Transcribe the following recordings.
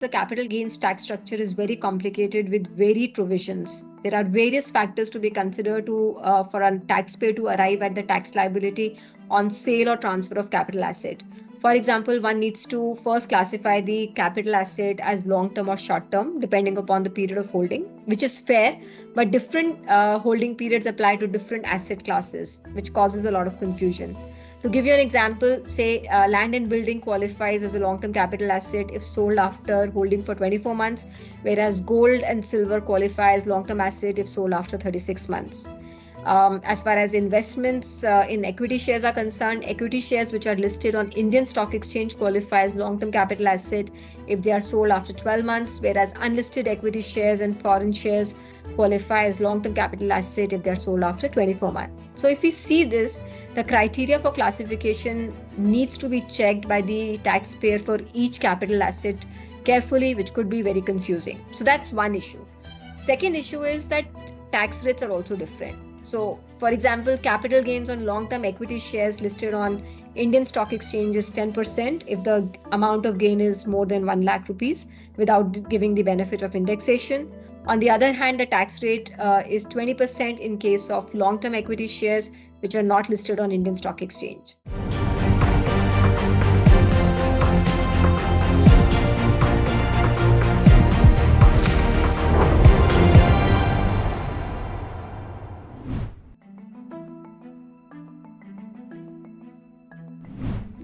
the capital gains tax structure is very complicated with varied provisions. There are various factors to be considered for a taxpayer to arrive at the tax liability on sale or transfer of capital asset. For example, one needs to first classify the capital asset as long-term or short-term, depending upon the period of holding, which is fair, but different holding periods apply to different asset classes, which causes a lot of confusion. To give you an example, say land and building qualifies as a long-term capital asset if sold after holding for 24 months, whereas gold and silver qualify as long-term asset if sold after 36 months. As far as investments in equity shares are concerned, equity shares which are listed on Indian Stock Exchange qualify as long-term capital asset if they are sold after 12 months, whereas unlisted equity shares and foreign shares qualify as long-term capital asset if they are sold after 24 months. So if we see this, the criteria for classification needs to be checked by the taxpayer for each capital asset carefully, which could be very confusing. So that's one issue. Second issue is that tax rates are also different. So, for example, capital gains on long-term equity shares listed on Indian Stock Exchange is 10% if the amount of gain is more than 1 lakh rupees without giving the benefit of indexation. On the other hand, the tax rate is 20% in case of long-term equity shares which are not listed on Indian Stock Exchange.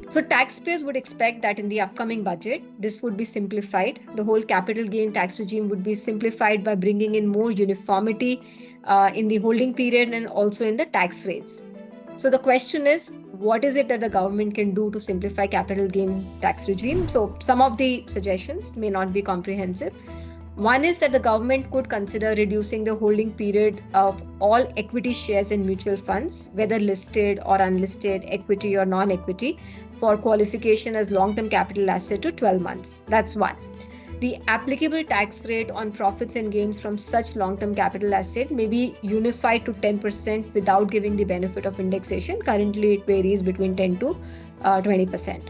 So taxpayers would expect that in the upcoming budget, this would be simplified. The whole capital gain tax regime would be simplified by bringing in more uniformity in the holding period and also in the tax rates. So the question is, what is it that the government can do to simplify capital gain tax regime? So some of the suggestions may not be comprehensive. One is that the government could consider reducing the holding period of all equity shares in mutual funds, whether listed or unlisted, equity or non-equity, for qualification as long-term capital asset to 12 months. That's one. The applicable tax rate on profits and gains from such long-term capital asset may be unified to 10% without giving the benefit of indexation. Currently, it varies between 10 to 20%.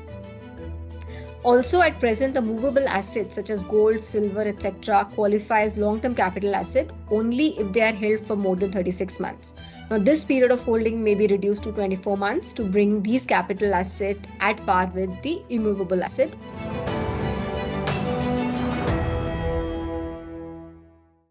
Also, at present, the movable assets such as gold, silver, etc. qualify as long-term capital asset only if they are held for more than 36 months. Now, this period of holding may be reduced to 24 months to bring these capital assets at par with the immovable asset.